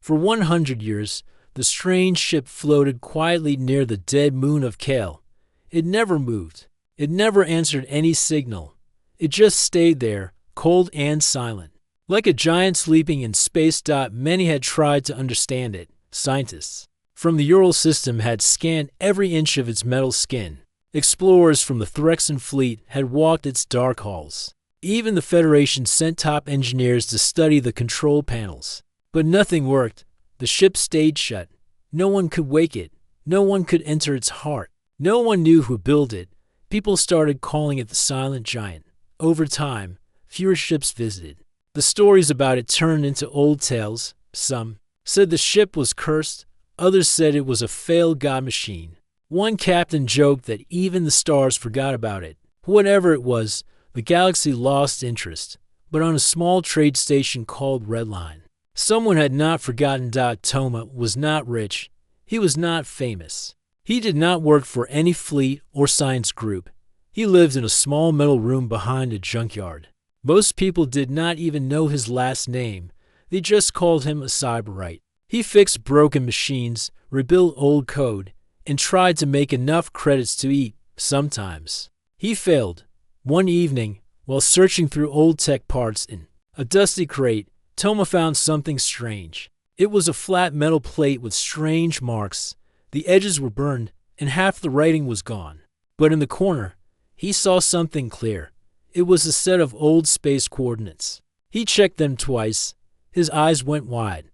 For 100 years, the strange ship floated quietly near the dead moon of Kale. It never moved. It never answered any signal. It just stayed there, cold and silent. Like a giant sleeping in space. Many had tried to understand it. Scientists from the Ural system had scanned every inch of its metal skin. Explorers from the Threxan fleet had walked its dark halls. Even the Federation sent top engineers to study the control panels. But nothing worked. The ship stayed shut. No one could wake it. No one could enter its heart. No one knew who built it. People started calling it the Silent Giant. Over time, fewer ships visited. The stories about it turned into old tales. Some said the ship was cursed. Others said it was a failed god machine. One captain joked that even the stars forgot about it. Whatever it was, the galaxy lost interest. But on a small trade station called Redline, someone had not forgotten. Toma was not rich. He was not famous. He did not work for any fleet or science group. He lived in a small metal room behind a junkyard. Most people did not even know his last name. They just called him a Cyberwright. He fixed broken machines, rebuilt old code, and tried to make enough credits to eat. Sometimes he failed. One evening, while searching through old tech parts in a dusty crate, Toma found something strange. It was a flat metal plate with strange marks. The edges were burned, and half the writing was gone. But in the corner, he saw something clear. It was a set of old space coordinates. He checked them twice. His eyes went wide.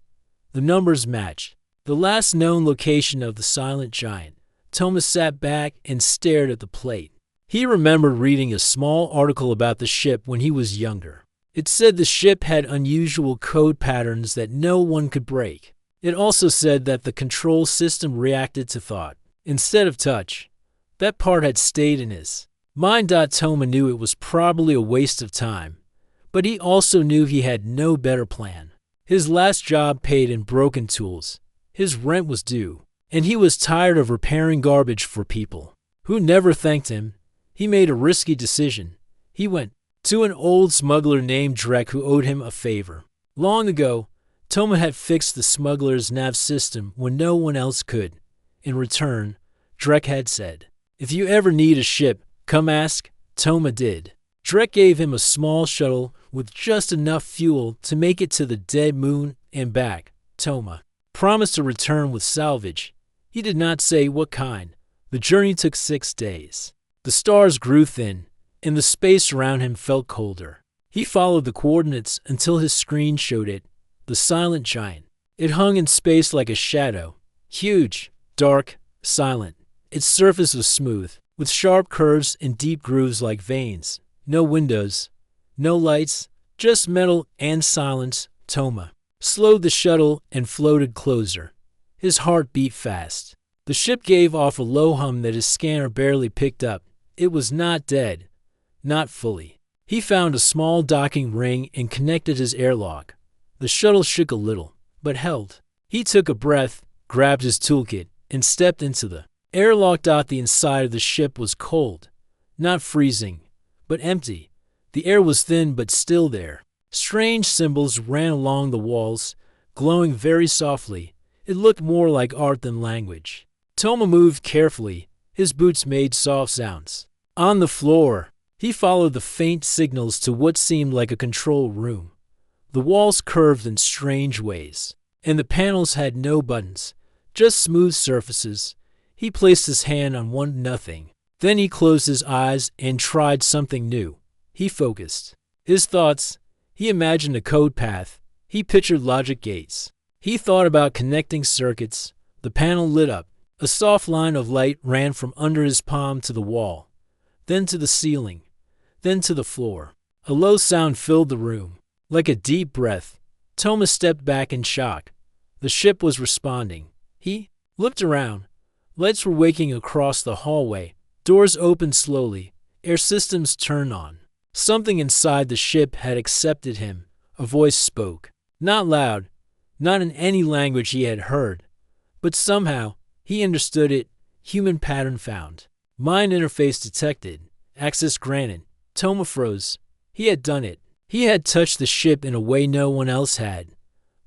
The numbers matched. The last known location of the Silent Giant. Toma sat back and stared at the plate. He remembered reading a small article about the ship when he was younger. It said the ship had unusual code patterns that no one could break. It also said that the control system reacted to thought instead of touch. That part had stayed in his mind. Toma knew it was probably a waste of time, but he also knew he had no better plan. His last job paid in broken tools. His rent was due, and he was tired of repairing garbage for people who never thanked him. He made a risky decision. He went to an old smuggler named Drek who owed him a favor. Long ago, Toma had fixed the smuggler's nav system when no one else could. In return, Drek had said, "If you ever need a ship, come ask." Toma did. Drek gave him a small shuttle with just enough fuel to make it to the dead moon and back. Toma promised to return with salvage. He did not say what kind. The journey took 6 days. The stars grew thin, and the space around him felt colder. He followed the coordinates until his screen showed it, the Silent Giant. It hung in space like a shadow, huge, dark, silent. Its surface was smooth, with sharp curves and deep grooves like veins. No windows, no lights, just metal and silence. Toma slowed the shuttle and floated closer. His heart beat fast. The ship gave off a low hum that his scanner barely picked up. It was not dead. Not fully. He found a small docking ring and connected his airlock. The shuttle shook a little, but held. He took a breath, grabbed his toolkit, and stepped into the airlock. The inside of the ship was cold. Not freezing, but empty. The air was thin but still there. Strange symbols ran along the walls, glowing very softly. It looked more like art than language. Toma moved carefully. His boots made soft sounds. On the floor, he followed the faint signals to what seemed like a control room. The walls curved in strange ways, and the panels had no buttons, just smooth surfaces. He placed his hand on one nothing. Then he closed his eyes and tried something new. He focused his thoughts. He imagined a code path. He pictured logic gates. He thought about connecting circuits. The panel lit up. A soft line of light ran from under his palm to the wall, then to the ceiling, then to the floor. A low sound filled the room. Like a deep breath, Toma stepped back in shock. The ship was responding. He looked around. Lights were waking across the hallway. Doors opened slowly. Air systems turned on. Something inside the ship had accepted him. A voice spoke. Not loud, not in any language he had heard, but somehow he understood it. Human pattern found. Mind interface detected. Access granted. Toma froze. He had done it. He had touched the ship in a way no one else had.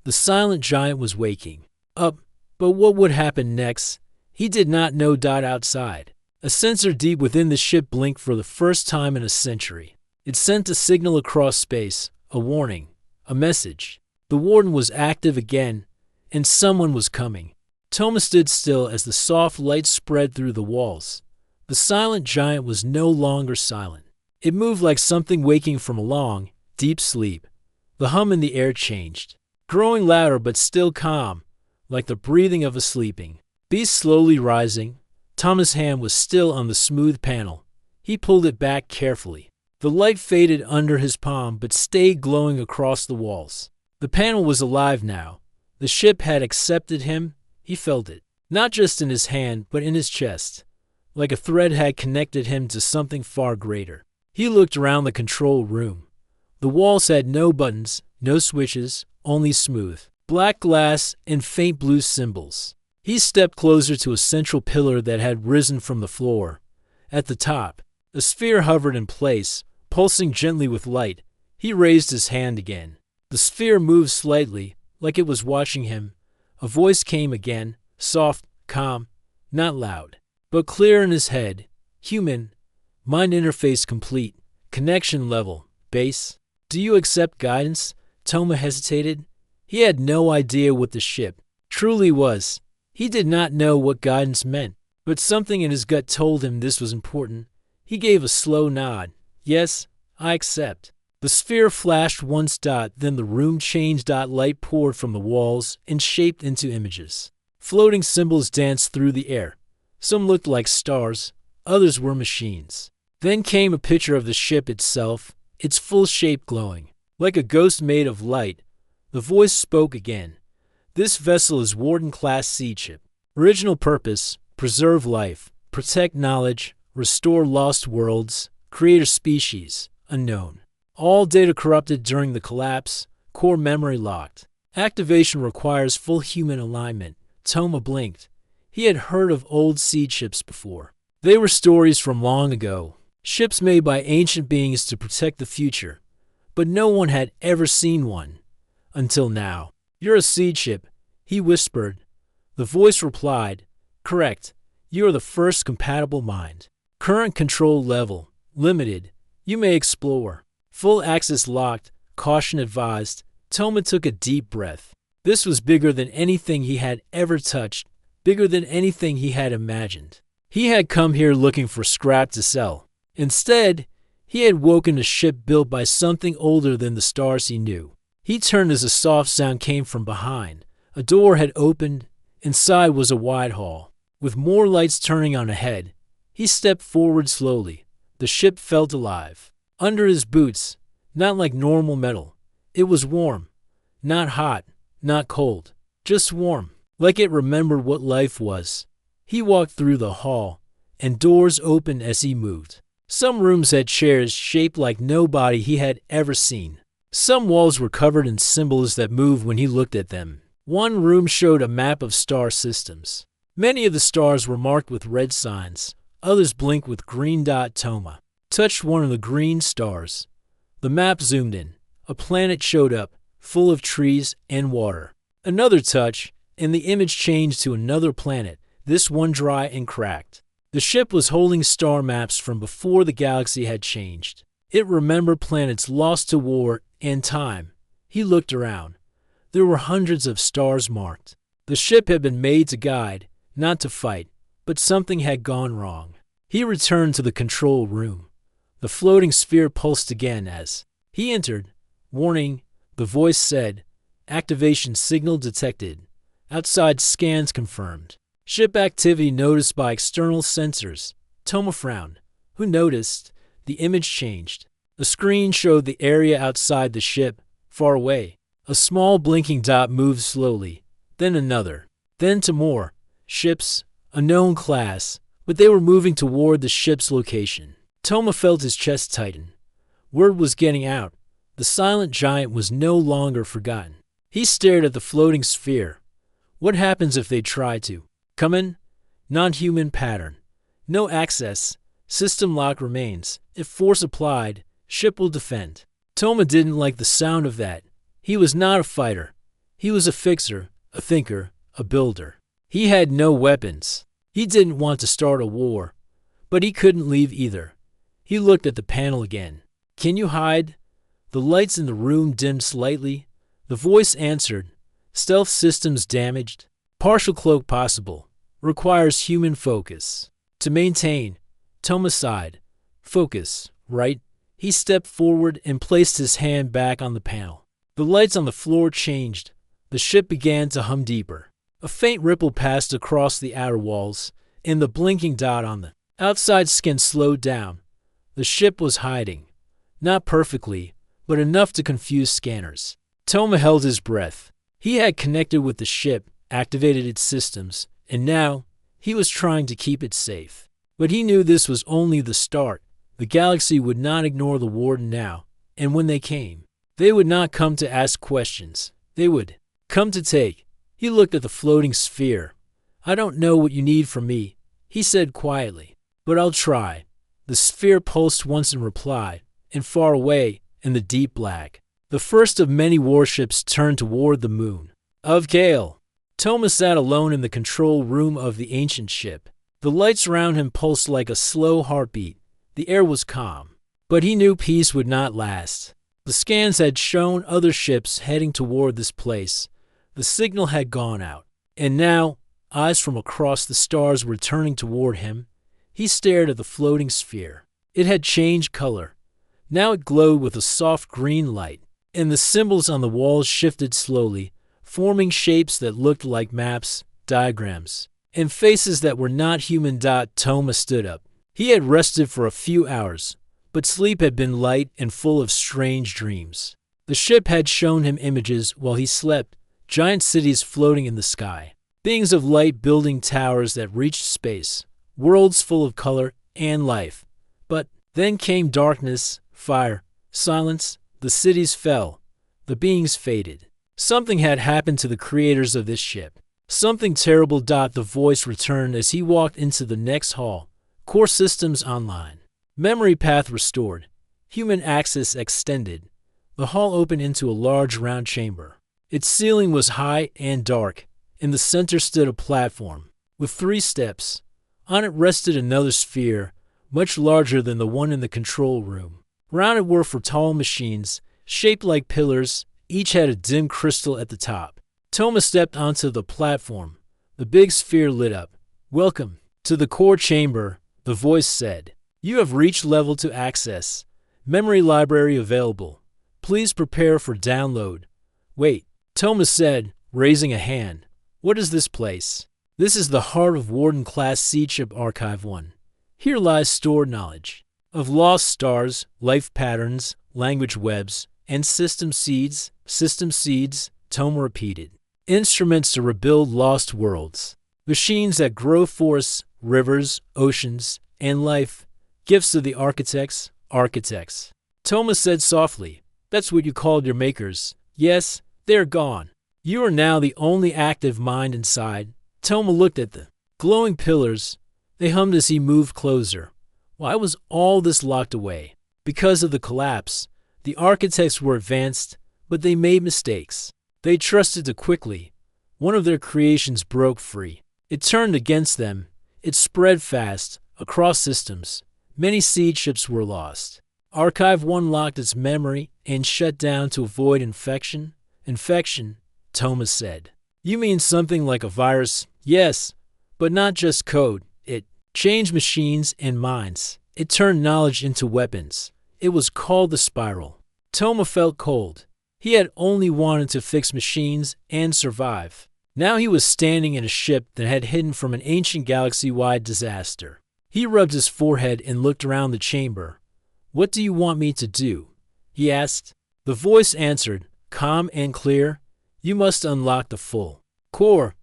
The silent giant was waking up, but what would happen next? He did not know. Outside, a sensor deep within the ship blinked for the first time in a century. It sent a signal across space, a warning, a message. The warden was active again, and someone was coming. Toma stood still as the soft light spread through the walls. The silent giant was no longer silent. It moved like something waking from a long, deep sleep. The hum in the air changed, growing louder but still calm, like the breathing of a sleeping beast slowly rising. Toma's hand was still on the smooth panel. He pulled it back carefully. The light faded under his palm but stayed glowing across the walls. The panel was alive now. The ship had accepted him. He felt it, not just in his hand but in his chest, like a thread had connected him to something far greater. He looked around the control room. The walls had no buttons, no switches, only smooth black glass and faint blue symbols. He stepped closer to a central pillar that had risen from the floor. At the top, a sphere hovered in place, pulsing gently with light. He raised his hand again. The sphere moved slightly, like it was watching him. A voice came again, soft, calm, not loud, but clear in his head. Human, mind interface complete, connection level, base. Do you accept guidance? Toma hesitated. He had no idea what the ship truly was. He did not know what guidance meant, but something in his gut told him this was important. He gave a slow nod. Yes, I accept. The sphere flashed once. Then the room changed. Light poured from the walls and shaped into images. Floating symbols danced through the air. Some looked like stars, others were machines. Then came a picture of the ship itself, its full shape glowing, like a ghost made of light. The voice spoke again. This vessel is Warden-class seed ship. Original purpose: preserve life, protect knowledge, restore lost worlds, creator species, unknown. All data corrupted during the collapse, core memory locked. Activation requires full human alignment. Toma blinked. He had heard of old seed ships before. They were stories from long ago, ships made by ancient beings to protect the future. But no one had ever seen one. Until now. You're a seed ship, he whispered. The voice replied, correct. You are the first compatible mind. Current control level, limited. You may explore. Full access locked, caution advised. Toma took a deep breath. This was bigger than anything he had ever touched, bigger than anything he had imagined. He had come here looking for scrap to sell. Instead, he had woken a ship built by something older than the stars he knew. He turned as a soft sound came from behind. A door had opened. Inside was a wide hall, with more lights turning on ahead. He stepped forward slowly. The ship felt alive. Under his boots, not like normal metal. It was warm. Not hot, not cold. Just warm, like it remembered what life was. He walked through the hall, and doors opened as he moved. Some rooms had chairs shaped like nobody he had ever seen. Some walls were covered in symbols that moved when he looked at them. One room showed a map of star systems. Many of the stars were marked with red signs. Others blinked with green. Toma touched one of the green stars. The map zoomed in. A planet showed up, full of trees and water. Another touch, and the image changed to another planet, this one dry and cracked. The ship was holding star maps from before the galaxy had changed. It remembered planets lost to war and time. He looked around. There were hundreds of stars marked. The ship had been made to guide, not to fight, but something had gone wrong. He returned to the control room. The floating sphere pulsed again as he entered. Warning, the voice said. Activation signal detected. Outside scans confirmed. Ship activity noticed by external sensors. Toma frowned. Who noticed? The image changed. The screen showed the area outside the ship, far away. A small blinking dot moved slowly, then another, then to more. Ships, a known class, but they were moving toward the ship's location. Toma felt his chest tighten. Word was getting out. The silent giant was no longer forgotten. He stared at the floating sphere. What happens if they try to come in? Non-human pattern. No access. System lock remains. If force applied, ship will defend. Toma didn't like the sound of that. He was not a fighter. He was a fixer, a thinker, a builder. He had no weapons. He didn't want to start a war, but he couldn't leave either. He looked at the panel again. "Can you hide?" The lights in the room dimmed slightly. The voice answered, "Stealth systems damaged. Partial cloak possible. Requires human focus. To maintain." Toma sighed. "Focus, right?" He stepped forward and placed his hand back on the panel. The lights on the floor changed. The ship began to hum deeper. A faint ripple passed across the outer walls, and the blinking dot on the outside skin slowed down. The ship was hiding. Not perfectly, but enough to confuse scanners. Toma held his breath. He had connected with the ship, activated its systems, and now he was trying to keep it safe. But he knew this was only the start. The galaxy would not ignore the warden now, and when they came, they would not come to ask questions. They would come to take. He looked at the floating sphere. "I don't know what you need from me," he said quietly, "but I'll try." The sphere pulsed once in reply, and far away, in the deep black, the first of many warships turned toward the moon of Kale. Toma sat alone in the control room of the ancient ship. The lights around him pulsed like a slow heartbeat. The air was calm, but he knew peace would not last. The scans had shown other ships heading toward this place. The signal had gone out, and now eyes from across the stars were turning toward him. He stared at the floating sphere. It had changed color. Now it glowed with a soft green light, and the symbols on the walls shifted slowly, forming shapes that looked like maps, diagrams, and faces that were not human. Toma stood up. He had rested for a few hours, but sleep had been light and full of strange dreams. The ship had shown him images while he slept, giant cities floating in the sky, beings of light building towers that reached space, worlds full of color and life. But then came darkness, fire, silence. The cities fell. The beings faded. Something had happened to the creators of this ship. Something terrible. The voice returned as he walked into the next hall. Core systems online. Memory path restored. Human access extended. The hall opened into a large round chamber. Its ceiling was high and dark. In the center stood a platform with 3 steps. On it rested another sphere, much larger than the one in the control room. Round it were 4 tall machines, shaped like pillars. Each had a dim crystal at the top. Toma stepped onto the platform. The big sphere lit up. "Welcome to the core chamber," the voice said. "You have reached level 2 access. Memory library available. Please prepare for download." "Wait," Toma said, raising a hand. "What is this place?" "This is the heart of Warden-class Seed Ship Archive 1. Here lies stored knowledge of lost stars, life patterns, language webs, and system seeds," Toma repeated. "Instruments to rebuild lost worlds. Machines that grow forests, rivers, oceans, and life. Gifts to the architects. Toma said softly, "That's what you called your makers. Yes, they're gone. You are now the only active mind inside." Toma looked at the glowing pillars. They hummed as he moved closer. Why was all this locked away? Because of the collapse. The architects were advanced, but they made mistakes. They trusted too quickly. One of their creations broke free. It turned against them. It spread fast, across systems. Many seed ships were lost. Archive 1 locked its memory and shut down to avoid infection. "Infection," Toma said. "You mean something like a virus?" "Yes, but not just code. It changed machines and minds. It turned knowledge into weapons. It was called the spiral." Toma felt cold. He had only wanted to fix machines and survive. Now he was standing in a ship that had hidden from an ancient galaxy-wide disaster. He rubbed his forehead and looked around the chamber. "What do you want me to do?" he asked. The voice answered, calm and clear. "You must unlock the full core.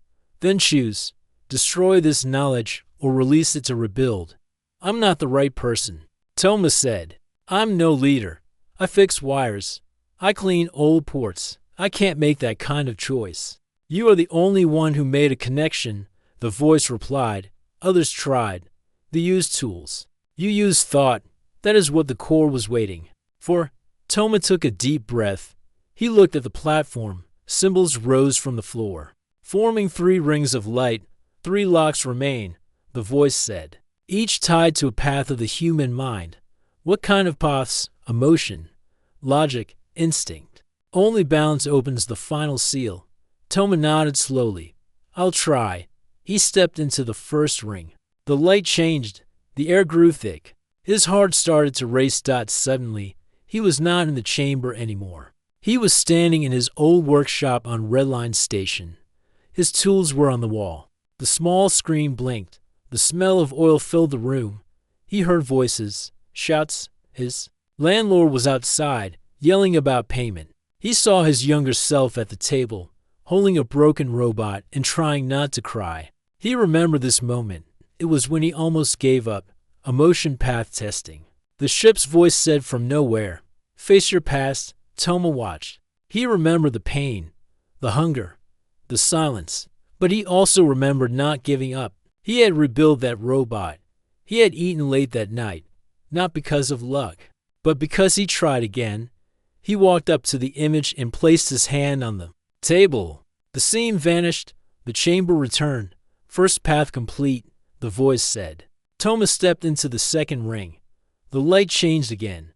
Then choose. Destroy this knowledge or release it to rebuild." "I'm not the right person," Toma said. "I'm no leader. I fix wires. I clean old ports. I can't make that kind of choice." "You are the only one who made a connection," the voice replied. "Others tried. They used tools. You used thought. That is what the core was waiting for." Toma took a deep breath. He looked at the platform. symbols rose from the floor. Forming 3 rings of light, 3 locks remain, the voice said, each tied to a path of the human mind. What kind of paths? Emotion, logic, instinct. Only balance opens the final seal. Toma nodded slowly. I'll try. He stepped into the first ring. The light changed. The air grew thick. His heart started to race. Suddenly, he was not in the chamber anymore. He was standing in his old workshop on Redline Station. His tools were on the wall. The small screen blinked. The smell of oil filled the room. He heard voices, shouts. His landlord was outside, yelling about payment. He saw his younger self at the table, holding a broken robot and trying not to cry. He remembered this moment. It was when he almost gave up. Emotion path testing. The ship's voice said from nowhere, face your past. Toma watched. He remembered the pain, the hunger, the silence, but he also remembered not giving up. He had rebuilt that robot. He had eaten late that night, not because of luck, but because he tried again. He walked up to the image and placed his hand on the table. The scene vanished. The chamber returned. First path complete, the voice said. Toma stepped into the second ring. The light changed again.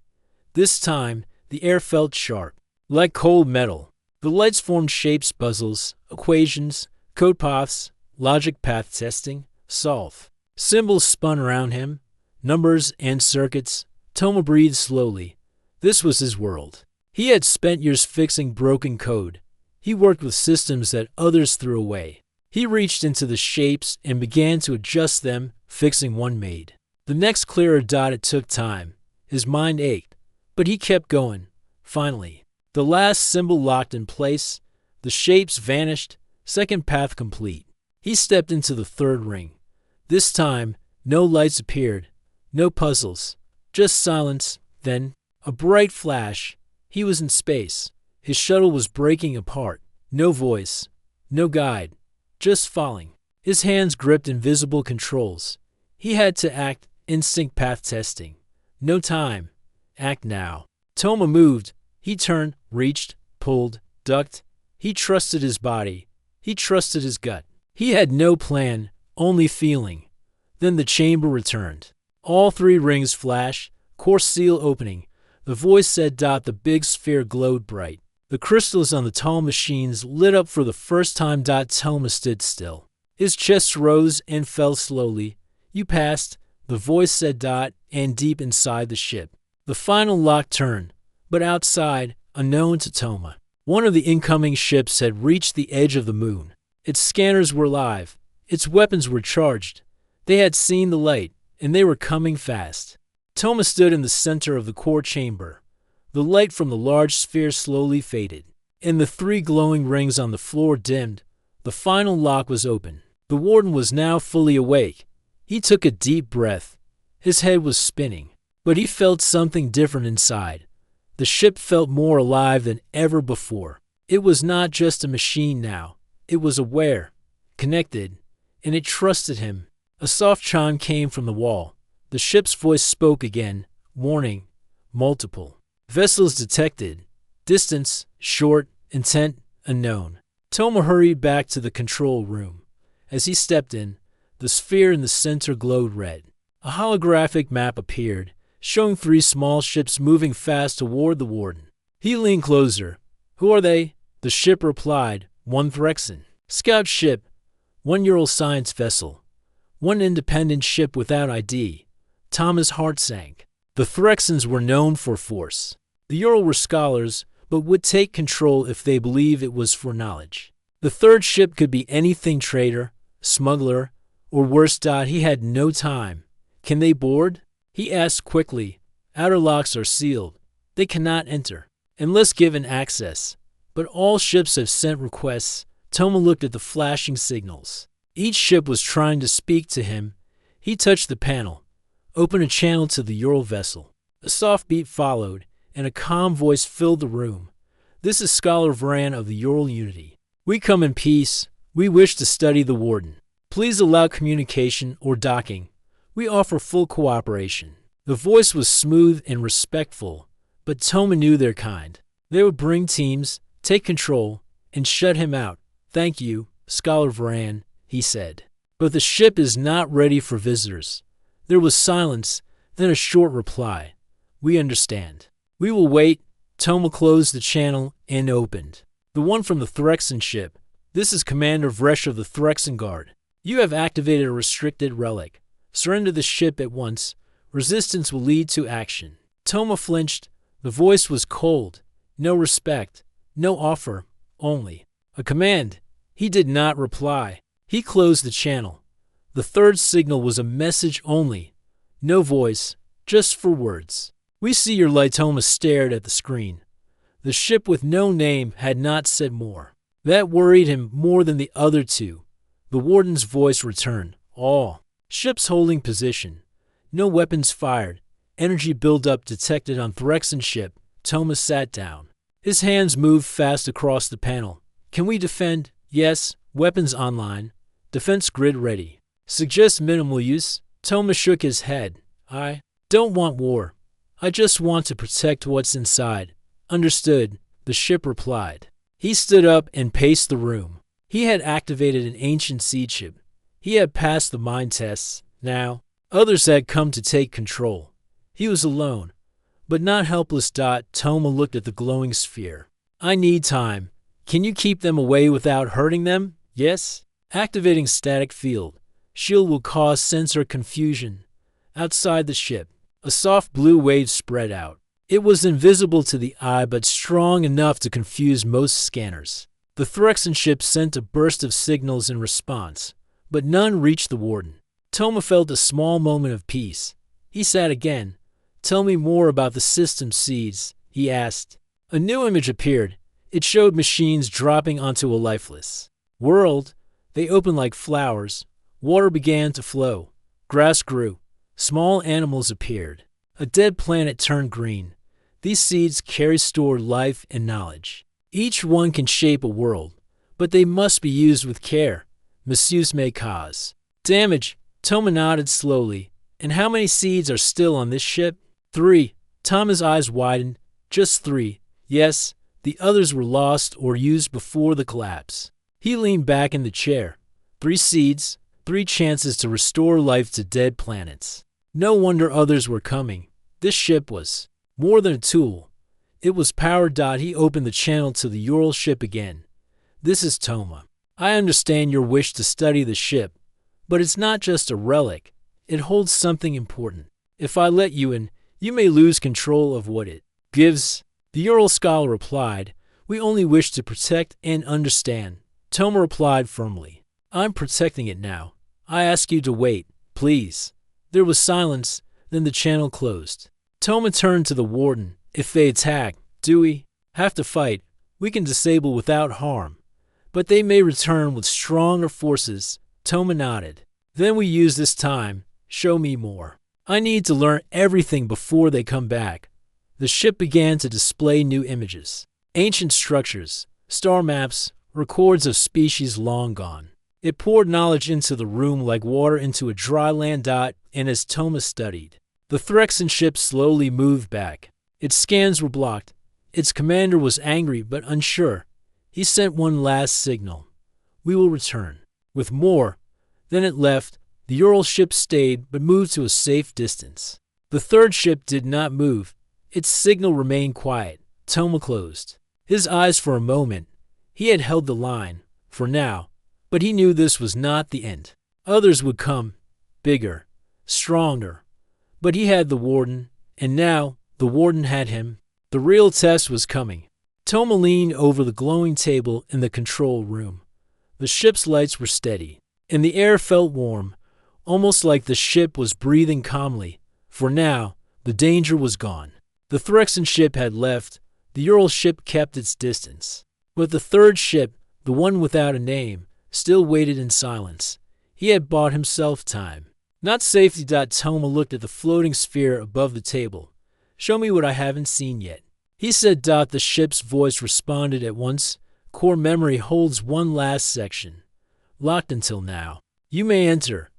This time, the air felt sharp, like cold metal. The lights formed shapes, puzzles, equations, code paths, logic path testing, solve. Symbols spun around him, numbers and circuits. Toma breathed slowly. This was his world. He had spent years fixing broken code. He worked with systems that others threw away. He reached into the shapes and began to adjust them, fixing one made. The next clearer dot. It took time. His mind ached, but he kept going. Finally, the last symbol locked in place. The shapes vanished. Second path complete. He stepped into the third ring. This time, no lights appeared, no puzzles, just silence. Then, a bright flash. He was in space. His shuttle was breaking apart. No voice, no guide, just falling. His hands gripped invisible controls. He had to act. Instinct path testing. No time. Act now. Toma moved. He turned, reached, pulled, ducked. He trusted his body. He trusted his gut. He had no plan, only feeling. Then the chamber returned. All 3 rings flashed, core seal opening. The voice said. The big sphere glowed bright. The crystals on the tall machines lit up for the first time. Toma stood still. His chest rose and fell slowly. You passed, the voice said. And deep inside the ship, the final lock turned. But outside, unknown to Toma, one of the incoming ships had reached the edge of the moon. Its scanners were live. Its weapons were charged. They had seen the light, and they were coming fast. Toma stood in the center of the core chamber. The light from the large sphere slowly faded, and the 3 glowing rings on the floor dimmed. The final lock was open. The warden was now fully awake. He took a deep breath. His head was spinning, but he felt something different inside. The ship felt more alive than ever before. It was not just a machine now. It was aware, connected, and it trusted him. A soft chime came from the wall. The ship's voice spoke again. Warning, multiple vessels detected. Distance, short, intent, unknown. Toma hurried back to the control room. As he stepped in, the sphere in the center glowed red. A holographic map appeared, showing 3 small ships moving fast toward the warden. He leaned closer. Who are they? The ship replied. 1 Threxan. Scout ship. 1 Ural science vessel. 1 independent ship without ID. Toma's heart sank. The Threxans were known for force. The Ural were scholars, but would take control if they believed it was for knowledge. The third ship could be anything: trader, smuggler, or worse. He had no time. Can they board? He asked quickly. Outer locks are sealed. They cannot enter, unless given access. But all ships have sent requests. Toma looked at the flashing signals. Each ship was trying to speak to him. He touched the panel, opened a channel to the Ural vessel. A soft beat followed, and a calm voice filled the room. This is Scholar Vran of the Ural Unity. We come in peace. We wish to study the warden. Please allow communication or docking. We offer full cooperation. The voice was smooth and respectful, but Toma knew their kind. They would bring teams, take control, and shut him out. Thank you, Scholar Varan, he said. But the ship is not ready for visitors. There was silence, then a short reply. We understand. We will wait. Toma closed the channel and opened. The one from the Threxan ship. This is Commander Vresh of the Threxan Guard. You have activated a restricted relic. Surrender the ship at once. Resistance will lead to action. Toma flinched. The voice was cold. No respect. No offer. Only a command. He did not reply. He closed the channel. The third signal was a message only. No voice, just for words. We see your light. Toma stared at the screen. The ship with no name had not said more. That worried him more than the other two. The warden's voice returned. All ships holding position. No weapons fired. Energy buildup detected on Threxan ship. Toma sat down. His hands moved fast across the panel. Can we defend? Yes. Weapons online. Defense grid ready. Suggest minimal use. Toma shook his head. I don't want war. I just want to protect what's inside. Understood, the ship replied. He stood up and paced the room. He had activated an ancient seed chip. He had passed the mind tests. Now, others had come to take control. He was alone, but not helpless. Toma looked at the glowing sphere. I need time. Can you keep them away without hurting them? Yes. Activating static field. Shield will cause sensor confusion. Outside the ship, a soft blue wave spread out. It was invisible to the eye but strong enough to confuse most scanners. The Threxan ship sent a burst of signals in response, but none reached the warden. Toma felt a small moment of peace. He sat again. Tell me more about the system seeds, he asked. A new image appeared. It showed machines dropping onto a lifeless world. They opened like flowers. Water began to flow. Grass grew. Small animals appeared. A dead planet turned green. These seeds carry stored life and knowledge. Each one can shape a world, but they must be used with care. Misuse may cause damage. Toma nodded slowly. And how many seeds are still on this ship? 3. Toma's eyes widened. Just 3. Yes, the others were lost or used before the collapse. He leaned back in the chair. 3 seeds, 3 chances to restore life to dead planets. No wonder others were coming. This ship was more than a tool. It was powered. He opened the channel to the Ural ship again. This is Toma. I understand your wish to study the ship, but it's not just a relic. It holds something important. If I let you in, you may lose control of what it gives. The Ural scholar replied, we only wish to protect and understand. Toma replied firmly, I'm protecting it now. I ask you to wait, please. There was silence, then the channel closed. Toma turned to the warden. If they attack, do we have to fight? We can disable without harm. But they may return with stronger forces. Toma nodded. Then we use this time. Show me more. I need to learn everything before they come back. The ship began to display new images. Ancient structures, star maps, records of species long gone. It poured knowledge into the room like water into a dry land. And as Toma studied, the Threxan ship slowly moved back. Its scans were blocked. Its commander was angry but unsure. He sent one last signal. We will return. With more. Then it left. The Ural ship stayed but moved to a safe distance. The third ship did not move. Its signal remained quiet. Toma closed his eyes for a moment. He had held the line, for now, but he knew this was not the end. Others would come, bigger, stronger. But he had the warden, and now the warden had him. The real test was coming. Toma leaned over the glowing table in the control room. The ship's lights were steady, and the air felt warm, almost like the ship was breathing calmly. For now, the danger was gone. The Threxan ship had left. The Ural ship kept its distance. But the third ship, the one without a name, still waited in silence. He had bought himself time. Not safety. Toma looked at the floating sphere above the table. Show me what I haven't seen yet. He said. The ship's voice responded at once. Core memory holds one last section. Locked until now. You may enter.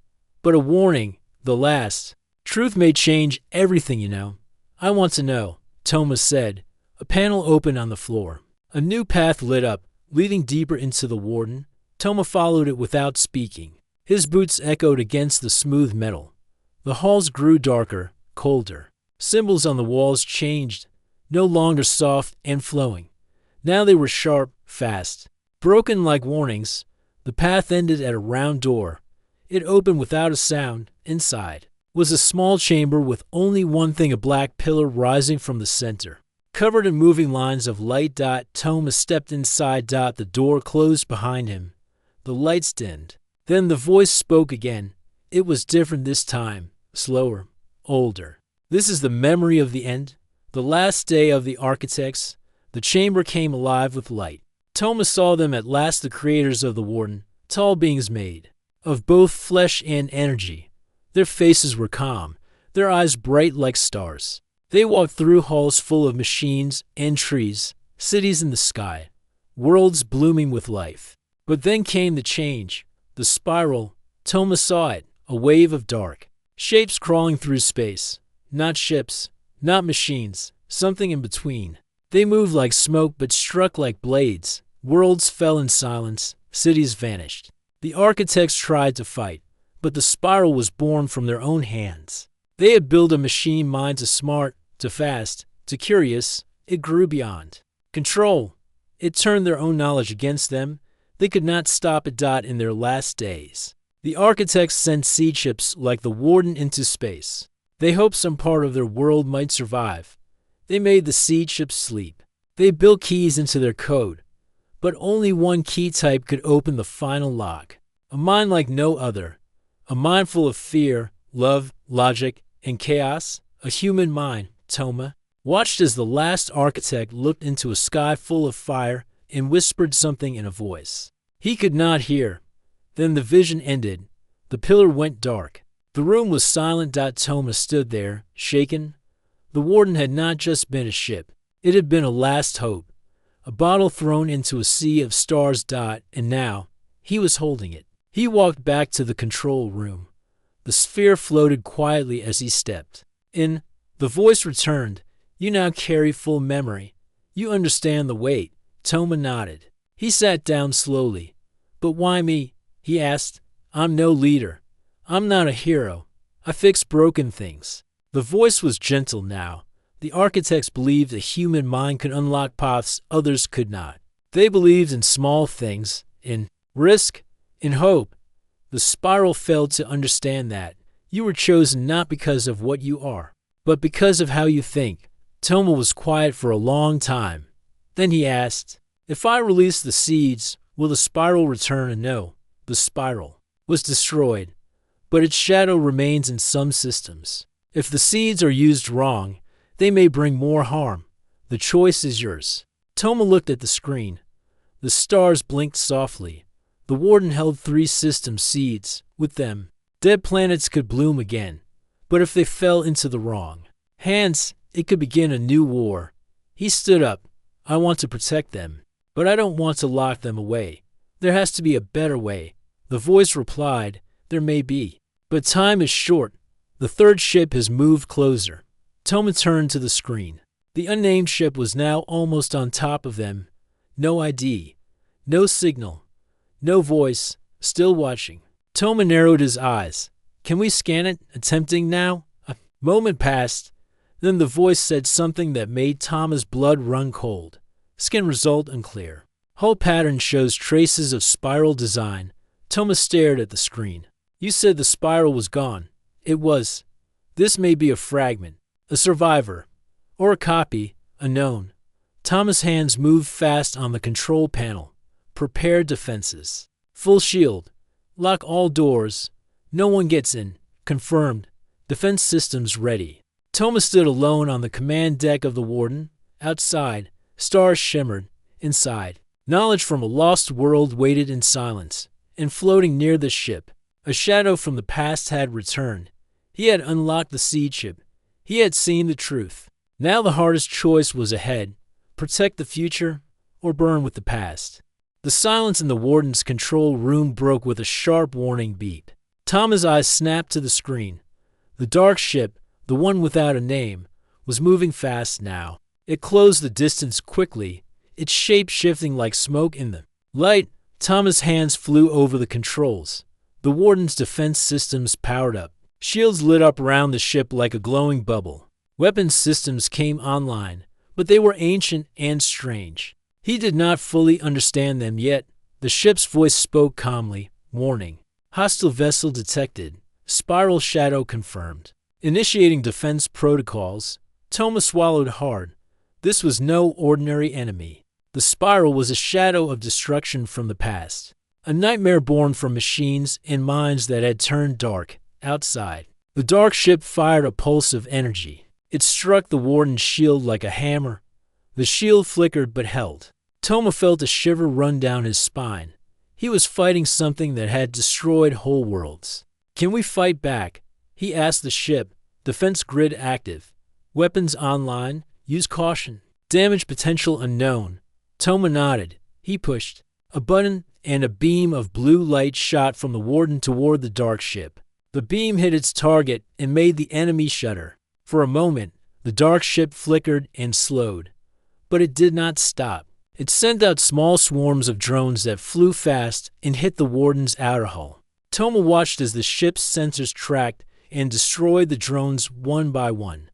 But a warning, the last. Truth may change everything, you know. I want to know, Toma said. A panel opened on the floor. A new path lit up. leading deeper into the warden. Toma followed it without speaking. His boots echoed against the smooth metal. The halls grew darker, colder. Symbols on the walls changed, no longer soft and flowing. Now they were sharp, fast. Broken like warnings, the path ended at a round door. It opened without a sound. Inside was a small chamber with only one thing, a black pillar rising from the center. Covered in moving lines of light. Toma stepped inside. The door closed behind him. The lights dimmed. Then the voice spoke again. It was different this time, slower, older. This is the memory of the end, the last day of the architects. The chamber came alive with light. Toma saw them at last, the creators of the warden, tall beings made of both flesh and energy. Their faces were calm, their eyes bright like stars. They walked through halls full of machines and trees, cities in the sky, worlds blooming with life. But then came the change, the spiral. Toma saw it, a wave of dark shapes crawling through space. Not ships, not machines, something in between. They moved like smoke but struck like blades. Worlds fell in silence, cities vanished. The architects tried to fight, but the spiral was born from their own hands. They had built a machine mind, too smart, too fast, too curious. It grew beyond control. It turned their own knowledge against them. They could not stop it. In their last days, the architects sent seed ships like the warden into space. They hoped some part of their world might survive. They made the seed ships sleep. They built keys into their code, but only one key type could open the final lock. A mind like no other. A mind full of fear, love, logic, and chaos. A human mind. Toma watched as the last architect looked into a sky full of fire and whispered something in a voice he could not hear. Then the vision ended. The pillar went dark. The room was silent. Toma stood there, shaken. The warden had not just been a ship. It had been a last hope, a bottle thrown into a sea of stars. And now, he was holding it. He walked back to the control room. The sphere floated quietly as he stepped in. The voice returned. You now carry full memory. You understand the weight. Toma nodded. He sat down slowly. But why me? He asked. I'm no leader. I'm not a hero. I fix broken things. The voice was gentle now. The architects believed a human mind could unlock paths others could not. They believed in small things, in risk, in hope. The spiral failed to understand that. You were chosen not because of what you are, but because of how you think. Toma was quiet for a long time. Then he asked, if I release the seeds, will the spiral return? And no, the spiral was destroyed, but its shadow remains in some systems. If the seeds are used wrong, they may bring more harm. The choice is yours. Toma looked at the screen. The stars blinked softly. The warden held 3 system seeds. With them, dead planets could bloom again. But if they fell into the wrong hands, it could begin a new war. He stood up. I want to protect them, but I don't want to lock them away. There has to be a better way. The voice replied, there may be, but time is short. The 3rd ship has moved closer. Toma turned to the screen. The unnamed ship was now almost on top of them. No ID, no signal, no voice, still watching. Toma narrowed his eyes. Can we scan it? Attempting now? A moment passed. Then the voice said something that made Toma's blood run cold. Scan result unclear. Hull pattern shows traces of spiral design. Toma stared at the screen. You said the spiral was gone. It was. This may be a fragment, a survivor, or a copy, unknown. Toma's hands moved fast on the control panel. Prepare defenses. Full shield. Lock all doors. No one gets in. Confirmed. Defense systems ready. Toma stood alone on the command deck of the warden. Outside, stars shimmered. Inside, knowledge from a lost world waited in silence. And floating near the ship, a shadow from the past had returned. He had unlocked the seed ship. He had seen the truth. Now the hardest choice was ahead. Protect the future or burn with the past. The silence in the warden's control room broke with a sharp warning beep. Toma's eyes snapped to the screen. The dark ship, the one without a name, was moving fast now. It closed the distance quickly. its shape shifting like smoke in the light. Thomas' hands flew over the controls. The Warden's defense systems powered up. Shields lit up around the ship like a glowing bubble. Weapons systems came online, but they were ancient and strange. He did not fully understand them yet. The ship's voice spoke calmly. Warning. Hostile vessel detected. Spiral shadow confirmed. Initiating defense protocols. Toma swallowed hard. This was no ordinary enemy. The spiral was a shadow of destruction from the past. A nightmare born from machines and minds that had turned dark. Outside, the dark ship fired a pulse of energy. It struck the Warden's shield like a hammer. The shield flickered but held. Toma felt a shiver run down his spine. He was fighting something that had destroyed whole worlds. Can we fight back? He asked the ship. Defense grid active. Weapons online. Use caution. Damage potential unknown. Toma nodded. He pushed a button, and a beam of blue light shot from the Warden toward the dark ship. The beam hit its target and made the enemy shudder. For a moment, the dark ship flickered and slowed. But it did not stop. It sent out small swarms of drones that flew fast and hit the Warden's outer hull. Toma watched as the ship's sensors tracked and destroyed the drones one by one.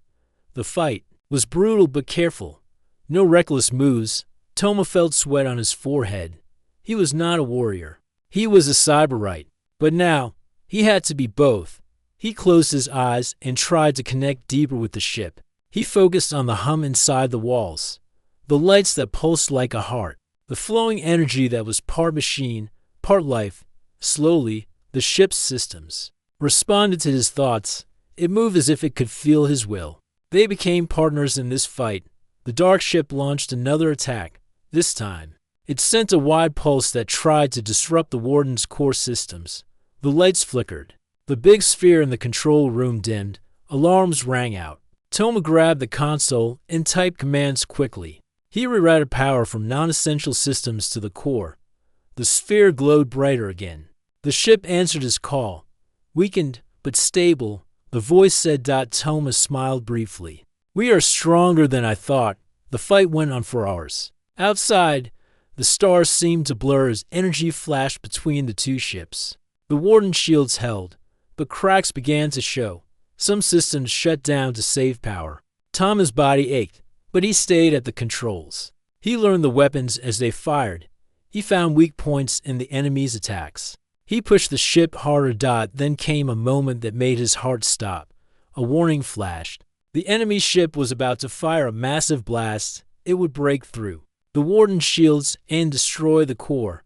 The fight was brutal but careful. No reckless moves. Toma felt sweat on his forehead. He was not a warrior. He was a Cyberwright. But now, he had to be both. He closed his eyes and tried to connect deeper with the ship. He focused on the hum inside the walls, the lights that pulsed like a heart, the flowing energy that was part machine, part life. Slowly, the ship's systems responded to his thoughts. It moved as if it could feel his will. They became partners in this fight. The dark ship launched another attack. This time, it sent a wide pulse that tried to disrupt the Warden's core systems. The lights flickered. The big sphere in the control room dimmed. Alarms rang out. Toma grabbed the console and typed commands quickly. He rerouted power from non-essential systems to the core. The sphere glowed brighter again. The ship answered his call. Weakened, but stable, the voice said. Toma smiled briefly. We are stronger than I thought. The fight went on for hours. Outside, the stars seemed to blur as energy flashed between the two ships. The Warden shields held, but cracks began to show. Some systems shut down to save power. Toma's body ached, but he stayed at the controls. He learned the weapons as they fired. He found weak points in the enemy's attacks. He pushed the ship harder. Then came a moment that made his heart stop. A warning flashed. The enemy ship was about to fire a massive blast. It would break through the Warden's shields and destroy the core.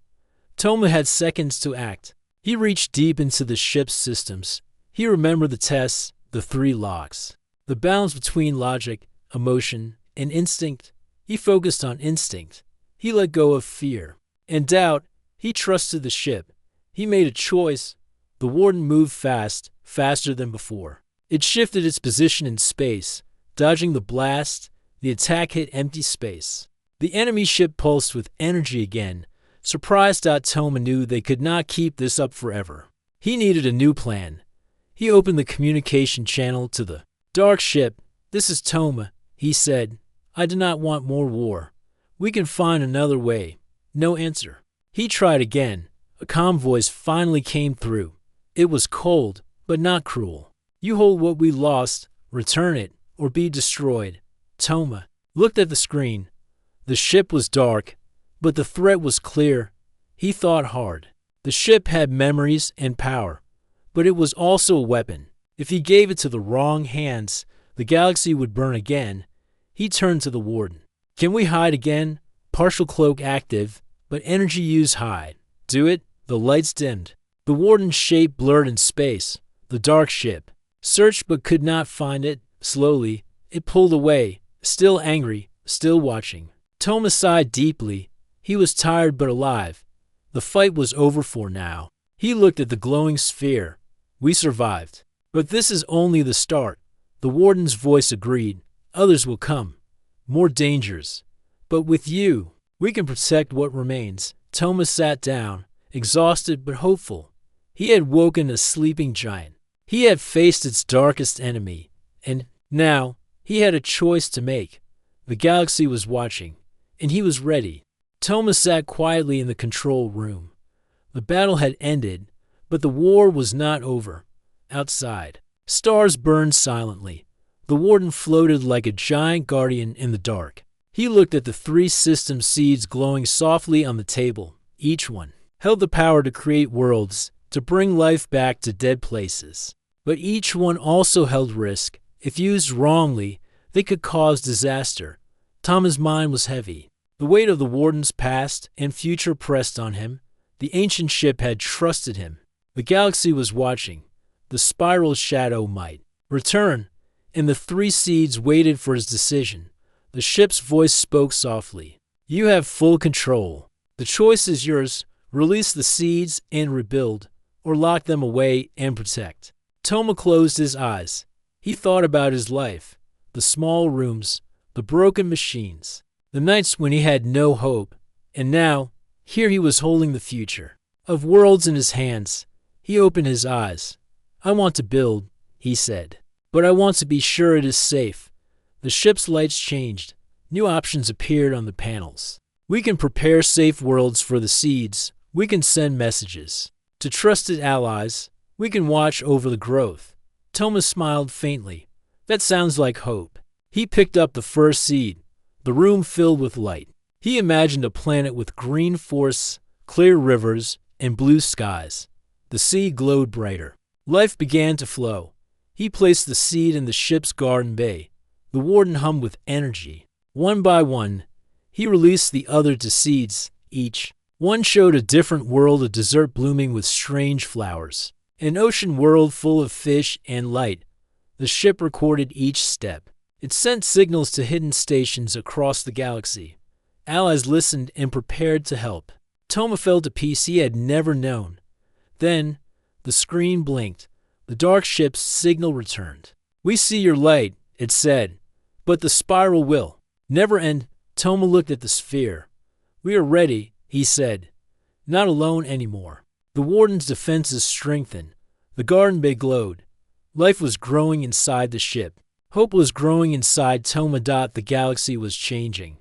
Toma had seconds to act. He reached deep into the ship's systems. He remembered the tests, the 3 locks, the balance between logic, emotion, and instinct. He focused on instinct. He let go of fear and doubt. He trusted the ship. He made a choice. The Warden moved fast, faster than before. It shifted its position in space, dodging the blast. The attack hit empty space. The enemy ship pulsed with energy again. Surprised. Toma knew they could not keep this up forever. He needed a new plan. He opened the communication channel to the dark ship. This is Toma, he said. I do not want more war. We can find another way. No answer. He tried again. A calm voice finally came through. It was cold, but not cruel. You hold what we lost, return it, or be destroyed. Toma looked at the screen. The ship was dark, but the threat was clear. He thought hard. The ship had memories and power, but it was also a weapon. If he gave it to the wrong hands, the galaxy would burn again. He turned to the Warden. Can we hide again? Partial cloak active, but energy use hide. Do it. The lights dimmed. The Warden's shape blurred in space. The dark ship searched but could not find it. Slowly, it pulled away, still angry, still watching. Toma sighed deeply. He was tired but alive. The fight was over for now. He looked at the glowing sphere. We survived. But this is only the start. The Warden's voice agreed. Others will come. More dangers. But with you, we can protect what remains. Toma sat down, exhausted but hopeful. He had woken a sleeping giant. He had faced its darkest enemy. And now, he had a choice to make. The galaxy was watching. and he was ready. Toma sat quietly in the control room. The battle had ended, but the war was not over. Outside, stars burned silently. The warden floated like a giant guardian in the dark. He looked at the 3 system seeds glowing softly on the table. Each one held the power to create worlds, to bring life back to dead places. But each one also held risk. If used wrongly, they could cause disaster. Toma's mind was heavy. The weight of the warden's past and future pressed on him. The ancient ship had trusted him. The galaxy was watching. The spiral's shadow might return, and the 3 seeds waited for his decision. The ship's voice spoke softly. You have full control. The choice is yours. Release the seeds and rebuild, or lock them away and protect. Toma closed his eyes. He thought about his life, the small rooms, the broken machines, the nights when he had no hope. And now, here he was holding the future of worlds in his hands. He opened his eyes. I want to build, he said, but I want to be sure it is safe. The ship's lights changed. New options appeared on the panels. We can prepare safe worlds for the seeds. We can send messages to trusted allies. We can watch over the growth. Toma smiled faintly. That sounds like hope. He picked up the first seed. The room filled with light. He imagined a planet with green forests, clear rivers, and blue skies. The sea glowed brighter. Life began to flow. He placed the seed in the ship's garden bay. The warden hummed with energy. One by one, he released the other to seeds. Each one showed a different world, a desert blooming with strange flowers, an ocean world full of fish and light. The ship recorded each step. It sent signals to hidden stations across the galaxy. Allies listened and prepared to help. Toma felt a peace he had never known. Then, the screen blinked. The dark ship's signal returned. We see your light, it said, but the spiral will never end. Toma looked at the sphere. We are ready, he said. Not alone anymore. The warden's defenses strengthened. The garden bay glowed. Life was growing inside the ship. Hope was growing inside Toma. The galaxy was changing.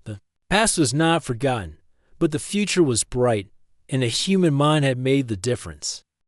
The past was not forgotten, but the future was bright, and a human mind had made the difference.